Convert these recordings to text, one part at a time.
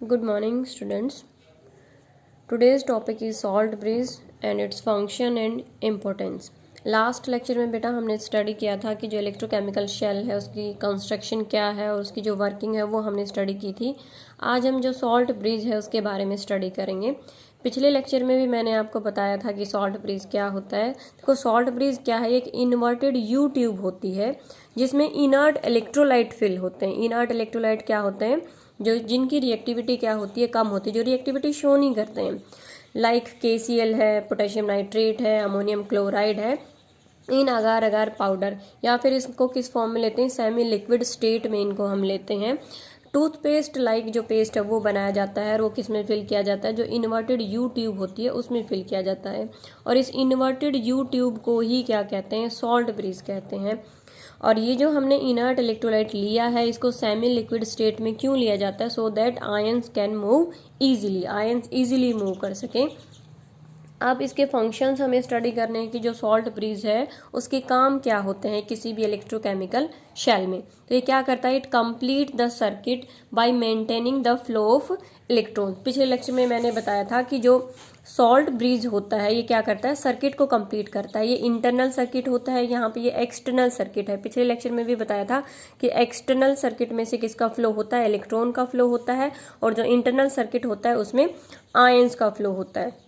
Good morning, students. Today's topic is salt breeze and its function and importance. Last lecture में बेटा हमने study किया था कि जो इलेक्ट्रोकेमिकल शेल है उसकी कंस्ट्रक्शन क्या है और उसकी जो वर्किंग है वो हमने स्टडी की थी। आज हम जो सॉल्ट ब्रीज है उसके बारे में स्टडी करेंगे। पिछले लेक्चर में भी मैंने आपको बताया था कि सॉल्ट ब्रीज क्या होता है। देखो सॉल्ट ब्रीज क्या है, एक इन्वर्टेड यू ट्यूब होती है जिसमें इनर्ट इलेक्ट्रोलाइट फिल होते हैं। इनर्ट इलेक्ट्रोलाइट क्या होते हैं, जो जिनकी रिएक्टिविटी क्या होती है, कम होती है, जो रिएक्टिविटी शो नहीं करते हैं, लाइक KCl है, पोटेशियम नाइट्रेट है, अमोनियम क्लोराइड है, इन अगार अगार पाउडर, या फिर इसको किस फॉर्म में लेते हैं, सेमी लिक्विड स्टेट में इनको हम लेते हैं। टूथपेस्ट लाइक जो पेस्ट है वो बनाया जाता है और वो किस में फिल किया जाता है, जो इन्वर्टेड यू ट्यूब होती है उसमें फिल किया जाता है। और इस इन्वर्टेड यू ट्यूब को ही क्या कहते हैं, सॉल्ट ब्रीज कहते हैं। और ये जो हमने इनर्ट इलेक्ट्रोलाइट लिया है इसको सेमी लिक्विड स्टेट में क्यों लिया जाता है, so that ions can move easily, ions easily move कर सकें। अब इसके फंक्शंस हमें स्टडी करने हैं कि जो सॉल्ट ब्रीज है उसके काम क्या होते हैं किसी भी इलेक्ट्रोकेमिकल शेल में। तो ये क्या करता है, it complete the circuit by maintaining the flow of electron. पिछले लेक्चर में मैंने बताया था कि जो सॉल्ट ब्रीज होता है ये क्या करता है, सर्किट को कंप्लीट करता है। ये इंटरनल सर्किट होता है, यहाँ पे ये एक्सटर्नल सर्किट है। पिछले लेक्चर में भी बताया था कि एक्सटर्नल सर्किट में से किसका फ्लो होता है, इलेक्ट्रॉन का फ्लो होता है, और जो इंटरनल सर्किट होता है उसमें आयंस का फ्लो होता है।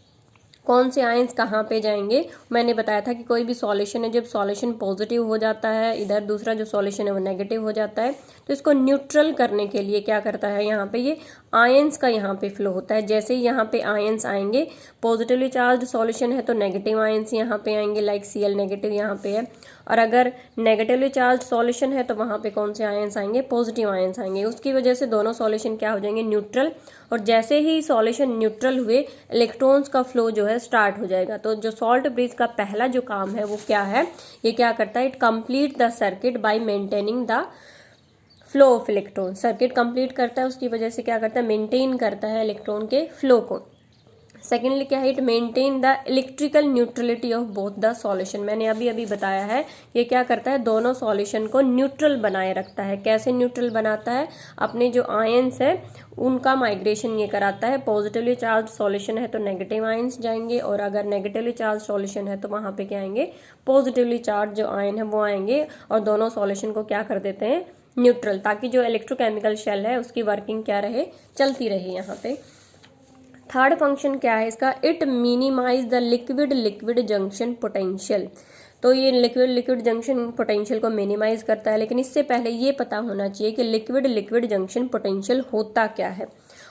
कौन से आयंस कहाँ पे जाएंगे, मैंने बताया था कि कोई भी सॉल्यूशन है, जब सॉल्यूशन पॉजिटिव हो जाता है, इधर दूसरा जो सॉल्यूशन है वो नेगेटिव हो जाता है, तो इसको न्यूट्रल करने के लिए क्या करता है, यहाँ पे ये आयंस का यहाँ पे फ्लो होता है। जैसे ही यहाँ पे आयंस आएंगे, पॉजिटिवली चार्ज सॉल्यूशन है तो नेगेटिव आयंस यहाँ पे आएंगे, लाइक Cl नेगेटिव यहाँ पे है। और अगर नेगेटिवली चार्ज सॉल्यूशन है तो वहाँ पे कौन से आयंस आएंगे, पॉजिटिव आयंस आएंगे। उसकी वजह से दोनों सॉल्यूशन क्या हो जाएंगे, न्यूट्रल। और जैसे ही सॉल्यूशन न्यूट्रल हुए, इलेक्ट्रॉन्स का फ्लो जो है स्टार्ट हो जाएगा। तो जो सॉल्ट ब्रीज का पहला जो काम है वो क्या है, ये क्या करता है, it complete the circuit by maintaining the flow of electron. Circuit complete करता है, उसकी वजह से क्या करता है, मेंटेन करता है इलेक्ट्रॉन के फ्लो को। सेकेंडली क्या है, it maintain the electrical neutrality of both the solution. मैंने अभी अभी बताया है ये क्या करता है, दोनों सॉल्यूशन को न्यूट्रल बनाए रखता है। कैसे न्यूट्रल बनाता है, अपने जो आयंस है उनका माइग्रेशन ये कराता है। पॉजिटिवली चार्ज सॉल्यूशन है तो नेगेटिव आयंस जाएंगे, और अगर नेगेटिवली चार्ज सॉल्यूशन है तो वहां पे क्या आएंगे, पॉजिटिवली चार्ज जो आयन है वो आएंगे, और दोनों सॉल्यूशन को क्या कर देते हैं, न्यूट्रल, ताकि जो इलेक्ट्रोकेमिकल शेल है उसकी वर्किंग क्या रहे, चलती रहे। यहाँ पे थर्ड फंक्शन क्या है इसका, it minimise the liquid liquid junction potential. तो ये लिक्विड लिक्विड जंक्शन पोटेंशियल को मिनिमाइज करता है। लेकिन इससे पहले ये पता होना चाहिए कि लिक्विड लिक्विड जंक्शन पोटेंशियल होता क्या है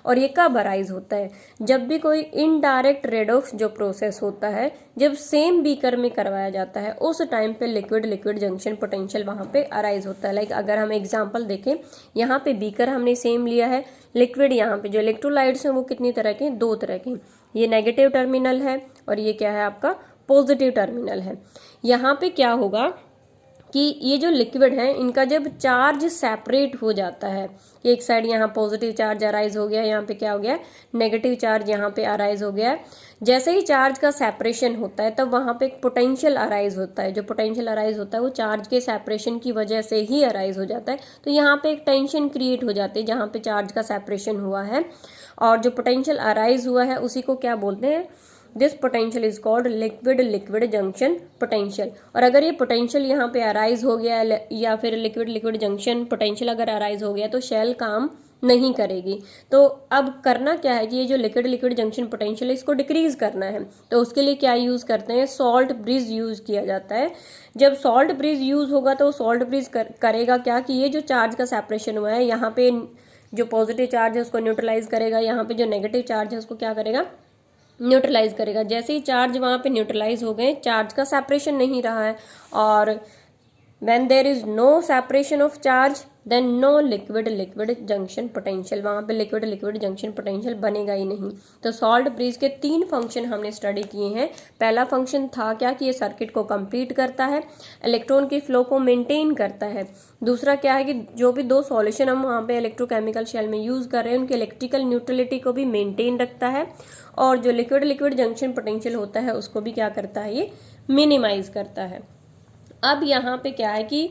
और ये कब अराइज होता है। जब भी कोई इनडायरेक्ट रेडॉक्स जो प्रोसेस होता है, जब सेम बीकर में करवाया जाता है, उस टाइम पे लिक्विड लिक्विड जंक्शन पोटेंशियल वहां पे अराइज होता है। लाइक अगर हम एग्जांपल देखें, यहाँ पे बीकर हमने सेम लिया है, लिक्विड यहाँ पे जो इलेक्ट्रोलाइट्स हैं वो कितनी तरह के, दो तरह के। ये नेगेटिव टर्मिनल है और ये क्या है आपका, पॉजिटिव टर्मिनल है। यहाँ पे क्या होगा कि ये जो लिक्विड है इनका जब चार्ज सेपरेट हो जाता है, एक साइड यहाँ पॉजिटिव चार्ज अराइज हो गया, यहाँ पे क्या हो गया, नेगेटिव चार्ज यहाँ पे अराइज हो गया है। जैसे ही चार्ज का सेपरेशन होता है तब वहां पे एक पोटेंशियल अराइज होता है। जो पोटेंशियल अराइज होता है वो चार्ज के सेपरेशन की वजह से ही अराइज हो जाता है। तो यहाँ पे एक टेंशन क्रिएट हो जाती है जहाँ पे चार्ज का सेपरेशन हुआ है, और जो पोटेंशियल अराइज हुआ है उसी को क्या बोलते हैं, this potential is called liquid liquid junction potential. और अगर ये पोटेंशियल यहाँ पे अराइज हो गया या फिर लिक्विड लिक्विड जंक्शन पोटेंशियल अगर अराइज हो गया तो शेल काम नहीं करेगी। तो अब करना क्या है कि ये जो लिक्विड लिक्विड जंक्शन पोटेंशियल है इसको डिक्रीज करना है। तो उसके लिए क्या यूज करते हैं, सॉल्ट ब्रीज यूज किया जाता है। जब सॉल्ट ब्रीज यूज होगा तो सॉल्ट ब्रीज करेगा क्या कि ये जो चार्ज का सेपरेशन हुआ है, यहाँ पे जो पॉजिटिव चार्ज है उसको न्यूट्रलाइज करेगा, यहाँ पे जो नेगेटिव चार्ज है उसको क्या करेगा, न्यूट्रलाइज करेगा। जैसे ही चार्ज वहां पे न्यूट्रलाइज हो गए, चार्ज का सेपरेशन नहीं रहा है, और when there is no separation of charge then no liquid liquid junction potential, वहां पे लिक्विड लिक्विड जंक्शन पोटेंशियल बनेगा ही नहीं। तो सॉल्ट ब्रीज के तीन फंक्शन हमने स्टडी किए हैं। पहला फंक्शन था क्या कि ये सर्किट को कंप्लीट करता है, इलेक्ट्रॉन की फ्लो को मेंटेन करता है। दूसरा क्या है कि जो भी दो सॉल्यूशन हम वहां पे इलेक्ट्रोकेमिकल शेल में यूज कर रहे हैं उनकी इलेक्ट्रिकल न्यूट्रलिटी को भी मेंटेन रखता है, और जो लिक्विड लिक्विड जंक्शन पोटेंशियल होता है उसको भी क्या करता है, ये मिनिमाइज करता है। अब यहाँ पे क्या है कि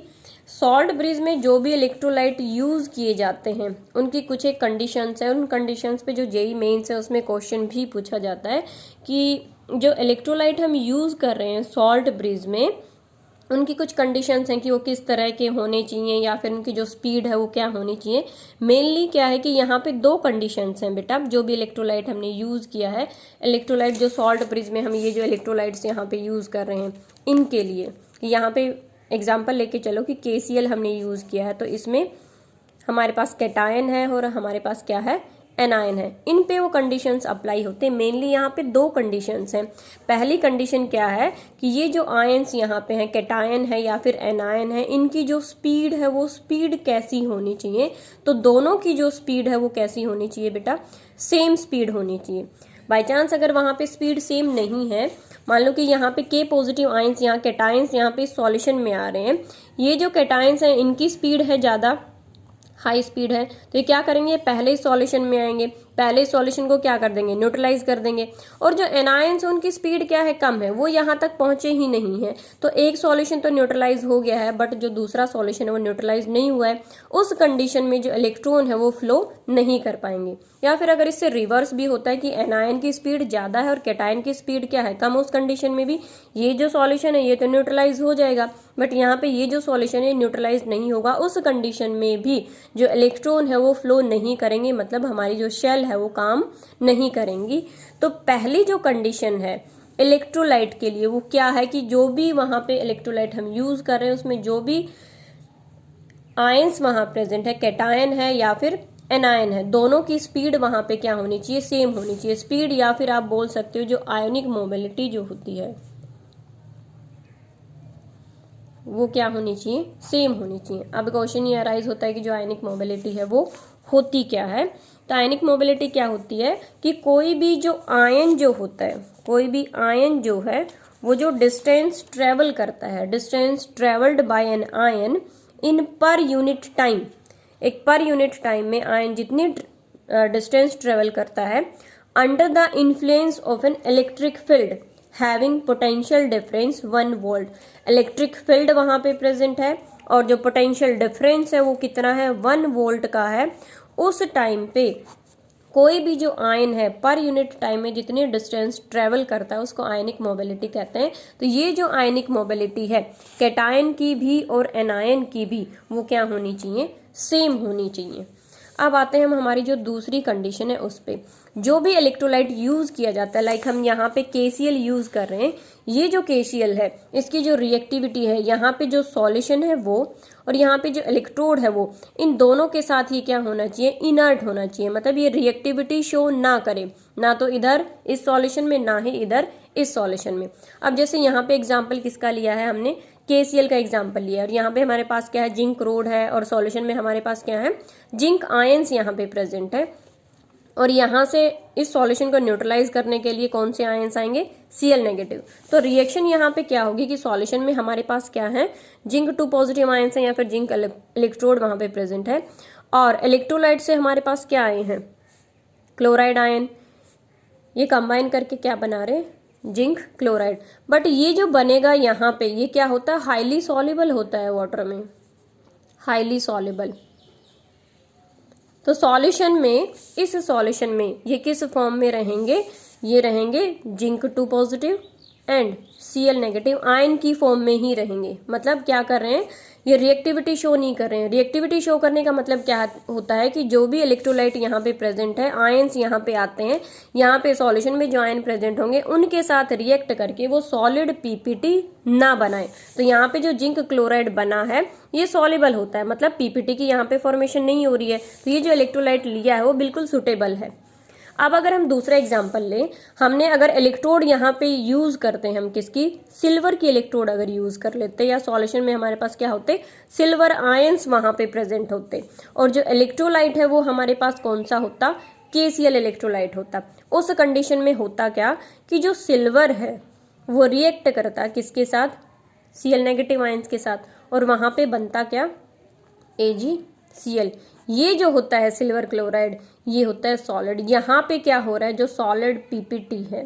सॉल्ट ब्रिज में जो भी इलेक्ट्रोलाइट यूज किए जाते हैं उनकी कुछ एक कंडीशंस है, उन कंडीशंस पे जो जेईई मेंस है उसमें क्वेश्चन भी पूछा जाता है कि जो इलेक्ट्रोलाइट हम यूज कर रहे हैं सॉल्ट ब्रिज में उनकी कुछ कंडीशंस हैं कि वो किस तरह के होने चाहिए या फिर उनकी जो स्पीड है वो क्या होनी चाहिए। मेनली क्या है कि यहाँ पे दो कंडीशंस हैं बेटा, जो भी इलेक्ट्रोलाइट हमने यूज़ किया है, इलेक्ट्रोलाइट जो सॉल्ट ब्रिज में हम ये जो इलेक्ट्रोलाइट्स यहाँ पे यूज़ कर रहे हैं इनके लिए, यहाँ पे एग्जाम्पल लेके चलो कि KCl हमने यूज़ किया है, तो इसमें हमारे पास कैटायन है और हमारे पास क्या है, एनायन है। इन पे वो कंडीशंस अप्लाई होते हैं। मेनली यहाँ पे दो कंडीशंस हैं। पहली कंडीशन क्या है कि ये जो आयंस यहाँ पे हैं, कैटायन है या फिर एनायन है, इनकी जो स्पीड है वो स्पीड कैसी होनी चाहिए। तो दोनों की जो स्पीड है वो कैसी होनी चाहिए बेटा, सेम स्पीड होनी चाहिए। बाई चांस अगर वहाँ पे स्पीड सेम नहीं है, मान लो कि यहाँ पे K पॉजिटिव आयंस, यहाँ कैटायंस यहाँ पे सॉल्यूशन में आ रहे हैं, ये जो कैटायंस हैं इनकी स्पीड है ज़्यादा, हाई स्पीड है, तो ये क्या करेंगे, पहले ही सॉल्यूशन में आएंगे, पहले ही सॉल्यूशन को क्या कर देंगे, न्यूट्रलाइज कर देंगे। और जो एनायंस उनकी स्पीड क्या है, कम है, वो यहाँ तक पहुंचे ही नहीं है, तो एक सॉल्यूशन तो न्यूट्रलाइज हो गया है बट जो दूसरा सॉल्यूशन है वो न्यूट्रलाइज नहीं हुआ है। उस कंडीशन में जो इलेक्ट्रॉन है वो फ्लो नहीं कर पाएंगे। या फिर अगर इससे रिवर्स भी होता है कि एनायन की स्पीड ज्यादा है और कैटायन की स्पीड क्या है, कम, उस कंडीशन में भी ये जो सॉल्यूशन है ये तो न्यूट्रलाइज हो जाएगा, बट यहाँ पे ये जो सॉल्यूशन है न्यूट्रलाइज नहीं होगा। उस कंडीशन में भी जो इलेक्ट्रॉन है वो फ्लो नहीं करेंगे, मतलब हमारी जो शेल है वो काम नहीं करेंगी। तो पहली जो कंडीशन है इलेक्ट्रोलाइट के लिए वो क्या है कि जो भी वहां पे इलेक्ट्रोलाइट हम यूज कर रहे हैं उसमें जो भी आयंस वहां प्रेजेंट है, कैटायन है या फिर एनायन है, दोनों की स्पीड वहां पे क्या होनी चाहिए, सेम होनी चाहिए। स्पीड या फिर आप बोल सकते हो जो आयोनिक मोबिलिटी जो होती है वो क्या होनी चाहिए, सेम होनी चाहिए। अब क्वेश्चन ये अराइज होता है कि जो आयनिक मोबिलिटी है वो होती क्या है। तो आयनिक मोबिलिटी क्या होती है कि कोई भी जो आयन जो होता है, कोई भी आयन जो है वो जो डिस्टेंस ट्रेवल करता है, distance travelled by an ion in per unit time, एक पर यूनिट टाइम में आयन जितनी डिस्टेंस ट्रेवल करता है under the influence of an electric field having potential difference 1 volt. Electric field वहां पे प्रेजेंट है और जो पोटेंशियल डिफरेंस है वो कितना है, 1 वोल्ट का है। उस टाइम पे कोई भी जो आयन है पर यूनिट टाइम में जितनी डिस्टेंस ट्रेवल करता है उसको आयनिक मोबिलिटी कहते हैं। तो ये जो आयनिक मोबिलिटी है कैटायन की भी और एनायन की भी वो क्या होनी चाहिए, सेम होनी चाहिए। अब आते हैं हम हमारी जो दूसरी कंडीशन है उस पे, जो भी इलेक्ट्रोलाइट यूज किया जाता है, लाइक हम यहाँ पे KCl यूज कर रहे हैं, ये जो KCl है इसकी जो रिएक्टिविटी है, यहाँ पे जो सॉल्यूशन है वो और यहाँ पे जो इलेक्ट्रोड है वो, इन दोनों के साथ ही क्या होना चाहिए, इनर्ट होना चाहिए, मतलब ये रिएक्टिविटी शो ना करे, ना तो इधर इस सॉल्यूशन में ना ही इधर इस सॉल्यूशन में। अब जैसे यहाँ पे एग्जाम्पल किसका लिया है हमने, KCl का एग्जाम्पल लिया है और यहाँ पे हमारे पास क्या है, जिंक रोड है और सॉल्यूशन में हमारे पास क्या है, जिंक आयंस यहाँ पे प्रेजेंट है। और यहाँ से इस सॉल्यूशन को न्यूट्रलाइज करने के लिए कौन से आयंस आएंगे, Cl नेगेटिव। तो रिएक्शन यहाँ पे क्या होगी कि सॉल्यूशन में हमारे पास क्या है, जिंक 2 पॉजिटिव आयंस है या फिर जिंक इलेक्ट्रोड वहां पे प्रेजेंट है और इलेक्ट्रोलाइट से हमारे पास क्या आए हैं, क्लोराइड आयन, ये कंबाइन करके क्या बना रहे हैं, जिंक क्लोराइड। बट ये जो बनेगा यहाँ पे ये क्या होता है, हाईली सॉल्युबल होता है वाटर में, हाईली सॉल्युबल। तो सॉल्यूशन में, इस सॉल्यूशन में ये किस फॉर्म में रहेंगे, ये रहेंगे zinc 2 positive and Cl negative ion की फॉर्म में ही रहेंगे। मतलब क्या कर रहे हैं, ये रिएक्टिविटी शो नहीं कर रहे हैं। रिएक्टिविटी शो करने का मतलब क्या होता है कि जो भी इलेक्ट्रोलाइट यहाँ पे प्रेजेंट है, आयंस यहाँ पे आते हैं, यहाँ पे सॉल्यूशन में जो आयन प्रेजेंट होंगे उनके साथ रिएक्ट करके वो सॉलिड PPT ना बनाए। तो यहाँ पे जो जिंक क्लोराइड बना है ये सॉल्युबल होता है, मतलब PPT की यहाँ पे फॉर्मेशन नहीं हो रही है। तो ये जो इलेक्ट्रोलाइट लिया है वो बिल्कुल सुटेबल है। अब अगर हम दूसरा एग्जांपल लें, हमने अगर इलेक्ट्रोड यहाँ पे यूज करते हैं, हम किसकी, सिल्वर की इलेक्ट्रोड अगर यूज कर लेते या सॉल्यूशन में हमारे पास क्या होते, सिल्वर आयंस वहां पे प्रेजेंट होते और जो इलेक्ट्रोलाइट है वो हमारे पास कौन सा होता, KCl इलेक्ट्रोलाइट होता। उस कंडीशन में होता क्या कि जो सिल्वर है वो रिएक्ट करता किसके साथ, Cl नेगेटिव आयंस के साथ और वहां पे बनता क्या, AgCl। ये जो होता है सिल्वर क्लोराइड ये होता है सॉलिड। यहाँ पे क्या हो रहा है, जो सॉलिड PPT है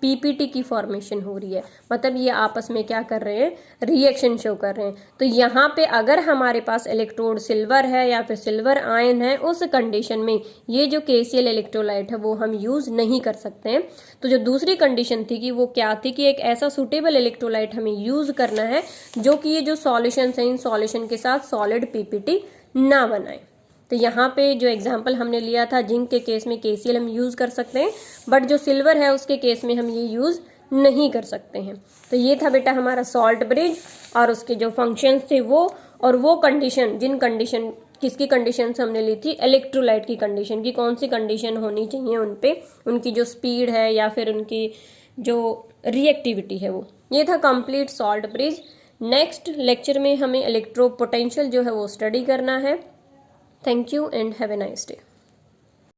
पीपीटी की फॉर्मेशन हो रही है, मतलब ये आपस में क्या कर रहे हैं, रिएक्शन शो कर रहे हैं। तो यहाँ पे अगर हमारे पास इलेक्ट्रोड सिल्वर है या फिर सिल्वर आयन है, उस कंडीशन में ये जो KCl इलेक्ट्रोलाइट है वो हम यूज नहीं कर सकते हैं। तो जो दूसरी कंडीशन थी कि वो क्या थी कि एक ऐसा सुटेबल इलेक्ट्रोलाइट हमें यूज करना है जो कि ये जो सॉल्यूशन है इन सॉल्यूशन के साथ सॉलिड पीपीटी ना बनाए। तो यहाँ पे जो एग्जाम्पल हमने लिया था, जिंक के केस में KCl हम यूज कर सकते हैं, बट जो सिल्वर है उसके केस में हम ये यूज नहीं कर सकते हैं। तो ये था बेटा हमारा सॉल्ट ब्रिज और उसके जो फंक्शंस थे वो, और वो कंडीशन, जिन कंडीशन, किसकी कंडीशन हमने ली थी, इलेक्ट्रोलाइट की कंडीशन की कौन सी कंडीशन होनी चाहिए उन पे, उनकी जो स्पीड है या फिर उनकी जो रिएक्टिविटी है वो। ये था complete salt bridge. Next lecture में हमें इलेक्ट्रो पोटेंशियल जो है वो स्टडी करना है। Thank you and have a nice day.